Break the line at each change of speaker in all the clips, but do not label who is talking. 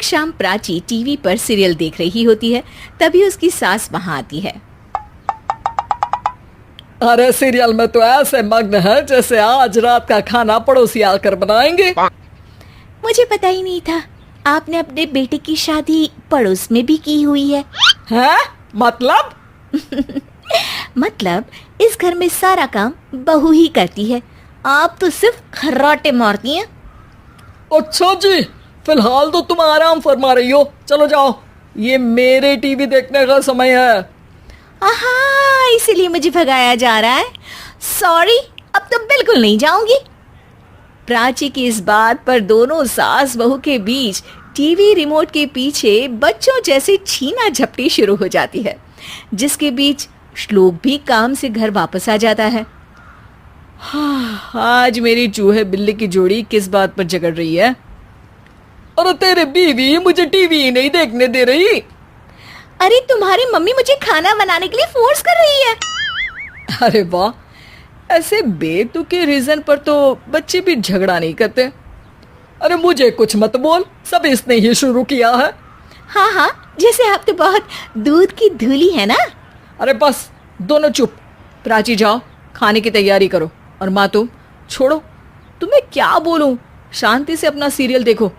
एक शाम प्राची टीवी पर सीरियल देख रही होती है। तभी उसकी सास वहां आती है।
अरे सीरियल में तो ऐसे मग्न है जैसे आज रात का खाना पड़ोसी आकर बनाएंगे।
मुझे पता ही नहीं था आपने अपने बेटे की शादी पड़ोस में भी की हुई है।
हैं? मतलब?
मतलब इस घर में सारा काम बहू ही करती है, आप तो सिर्फ खर्राटे मारती हैं।
अच्छा जी, फिलहाल तो तुम आराम फरमा रही हो, चलो जाओ, ये मेरे टीवी देखने का समय है।
आहा, इसीलिए मुझे भगाया जा रहा है। सॉरी, अब तो बिल्कुल नहीं जाऊंगी। प्राची की इस बात पर दोनों सास बहू के बीच टीवी रिमोट के पीछे बच्चों जैसे छीना झपटी शुरू हो जाती है, जिसके बीच श्लोक भी काम से घर वापस आ जाता है।
आज मेरी चूहे बिल्ली की जोड़ी किस बात पर झगड़ रही है? अरे तेरे बीवी मुझे टीवी नहीं देखने दे रही।
अरे तुम्हारी मम्मी मुझे खाना बनाने के लिए फोर्स कर रही है।
अरे वाह, ऐसे बेतुके रीजन पर तो बच्चे भी झगड़ा नहीं करते। अरे मुझे कुछ मत बोल, सब इसने ही शुरू किया है।
हाँ हाँ, जैसे आप तो बहुत दूध की धूली है ना।
अरे बस, दोनों चुप। प्राची जाओ, खाने की तैयारी करो। और माँ तुम छोड़ो, तुम्हें क्या बोलूं, शांति से अपना सीरियल देखो,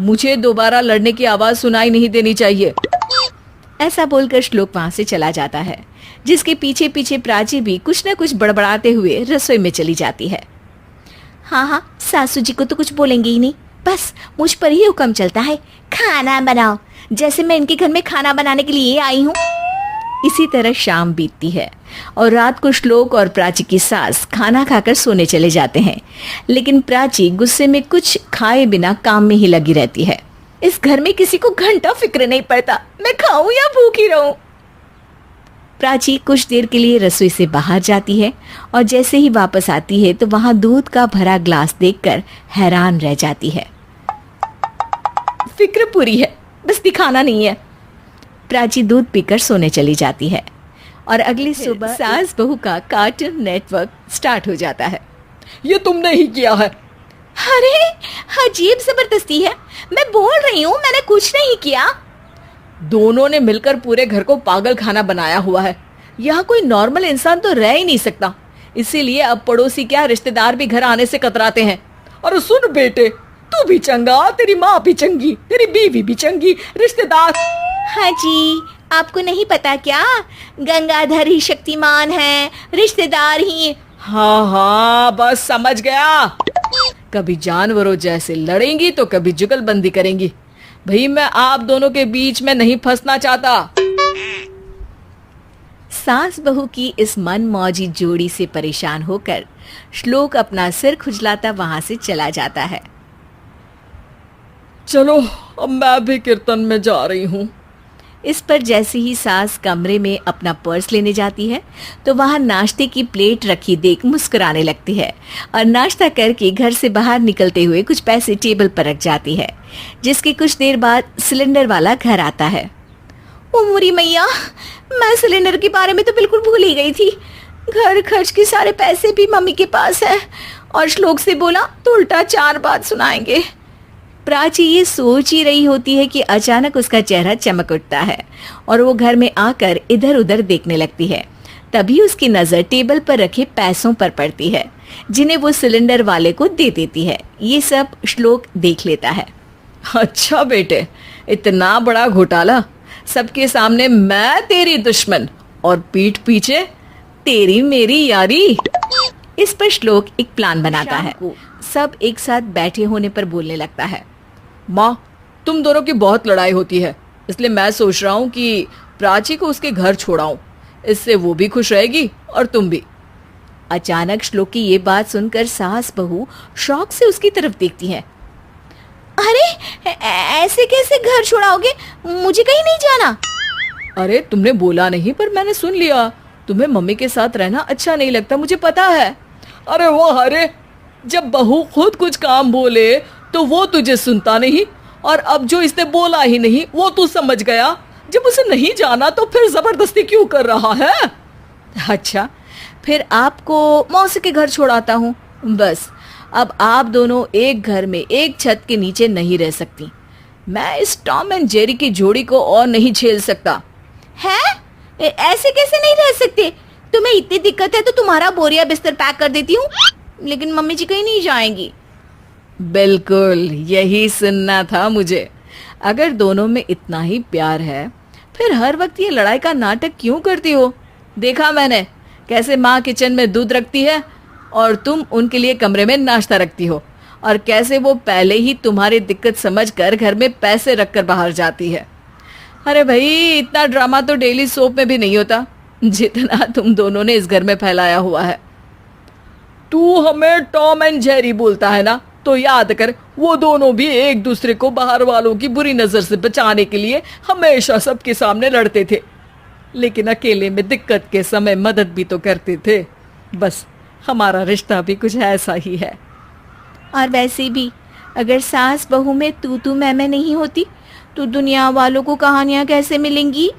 मुझे दोबारा लड़ने की आवाज सुनाई नहीं देनी चाहिए।
ऐसा बोलकर श्लोक वहां से चला जाता है, जिसके पीछे पीछे प्राची भी कुछ न कुछ बड़बड़ाते हुए रसोई में चली जाती है। हाँ हाँ, सासू जी को तो कुछ बोलेंगे ही नहीं, बस मुझ पर ही हुक्म चलता है, खाना बनाओ, जैसे मैं इनके घर में खाना बनाने के लिए आई हूँ। इसी तरह शाम बीतती है और रात को श्लोक और प्राची की सास खाना खाकर सोने चले जाते हैं, लेकिन प्राची गुस्से में कुछ खाए बिना काम में ही लगी रहती है। इस घर में किसी को घंटा फिक्र नहीं पड़ता, मैं खाऊं या भूखी रहूं। प्राची कुछ देर के लिए रसोई से बाहर जाती है और जैसे ही वापस आती है तो वहां दूध का भरा ग्लास देखकर हैरान रह जाती है। फिक्र पूरी है, बस दिखाना नहीं है। प्राची दूध पीकर सोने चली जाती है और अगली सुबह सास बहू का कार्टून नेटवर्क स्टार्ट हो जाता है।
ये तुमने ही किया है।
अरे अजीब जबरदस्ती है, मैं बोल रही हूँ मैंने कुछ नहीं किया।
दोनों ने मिलकर पूरे घर को पागल खाना बनाया हुआ है। यहाँ कोई नॉर्मल इंसान तो रह ही नहीं सकता, इसीलिए अब पड़ोसी क्या रिश्तेदार भी घर आने से कतराते हैं। और सुन बेटे, तू भी चंगा, तेरी माँ भी चंगी, तेरी बीवी भी चंगी, रिश्तेदार।
हाँ जी, आपको नहीं पता क्या, गंगाधर ही शक्तिमान है, रिश्तेदार ही।
हाँ हाँ, बस समझ गया। कभी जानवरों जैसे लड़ेंगी तो कभी जुगलबंदी करेंगी। भाई मैं आप दोनों के बीच में नहीं फंसना चाहता।
सास बहू की इस मनमौजी जोड़ी से परेशान होकर श्लोक अपना सिर खुजलाता वहां से चला जाता है।
चलो अब मैं भी कीर्तन में जा रही हूँ।
इस पर जैसे ही सास कमरे में अपना पर्स लेने जाती है तो वहां नाश्ते की प्लेट रखी देख मुस्कुराने लगती है और नाश्ता करके घर से बाहर निकलते हुए कुछ पैसे टेबल पर रख जाती है, जिसके कुछ देर बाद सिलेंडर वाला घर आता है। ओ मुरी मैया, मैं सिलेंडर के बारे में तो बिल्कुल भूल ही गई थी। घर खर्च के सारे पैसे भी मम्मी के पास है और श्लोक से बोला तो उल्टा 4 बात सुनाएंगे। प्राची ये सोच ही रही होती है कि अचानक उसका चेहरा चमक उठता है और वो घर में आकर इधर उधर देखने लगती है। तभी उसकी नजर टेबल पर रखे पैसों पर पड़ती है, जिन्हें वो सिलेंडर वाले को दे देती है। ये सब श्लोक देख लेता है।
अच्छा बेटे, इतना बड़ा घोटाला, सबके सामने मैं तेरी दुश्मन और पीठ पीछे तेरी मेरी यारी।
इस पर श्लोक एक प्लान बनाता है। सब एक साथ बैठे होने पर बोलने लगता है।
माँ, तुम दोनों की बहुत लड़ाई होती है, इसलिए मैं सोच रहा हूँ कि प्राची को उसके घर छोड़ाऊं, इससे वो भी खुश रहेगी और तुम भी।
अचानक श्लोक की ये बात सुनकर सास बहू शौक से उसकी तरफ देखती हैं। अरे ऐसे कैसे घर छोड़ाओगे, मुझे कहीं नहीं जाना।
अरे तुमने बोला नहीं पर मैंने सुन लिया, तुम्हें मम्मी के साथ रहना अच्छा नहीं लगता, मुझे पता है। अरे वो अरे, जब बहू खुद कुछ काम बोले तो वो तुझे सुनता नहीं, और अब जो इसने बोला ही नहीं वो तू समझ गया। जब उसे नहीं जाना तो फिर जबरदस्ती क्यों कर रहा है?
अच्छा, फिर आपको मौसी के घर छोड़ाता हूँ। बस अब आप दोनों एक घर में एक छत के नीचे नहीं रह सकती।
मैं इस टॉम एंड जेरी की जोड़ी को और नहीं झेल सकता।
है? ऐसे कैसे नहीं रह सकते? तुम्हें इतनी दिक्कत है तो तुम्हारा बोरिया बिस्तर पैक कर देती हूँ, लेकिन मम्मी जी कहीं नहीं जाएंगी।
बिल्कुल यही सुनना था मुझे। अगर दोनों में इतना ही प्यार है फिर हर वक्त ये लड़ाई का नाटक क्यों करती हो? देखा मैंने कैसे माँ किचन में दूध रखती है और तुम उनके लिए कमरे में नाश्ता रखती हो, और कैसे वो पहले ही तुम्हारी दिक्कत समझकर घर में पैसे रखकर बाहर जाती है। अरे भाई, इतना ड्रामा तो डेली सोप में भी नहीं होता जितना तुम दोनों ने इस घर में फैलाया हुआ है। तू हमें टॉम एंड जेरी बोलता है ना, तो याद कर वो दोनों भी एक दूसरे को बाहर वालों की बुरी नजर से बचाने के लिए हमेशा सबके सामने लड़ते थे, लेकिन अकेले में दिक्कत के समय मदद भी तो करते थे। बस हमारा रिश्ता भी कुछ ऐसा ही है।
और वैसे भी अगर सास बहू में तू मैं नहीं होती तो दुनिया वालों को कहानियां कैसे मिलेंगी?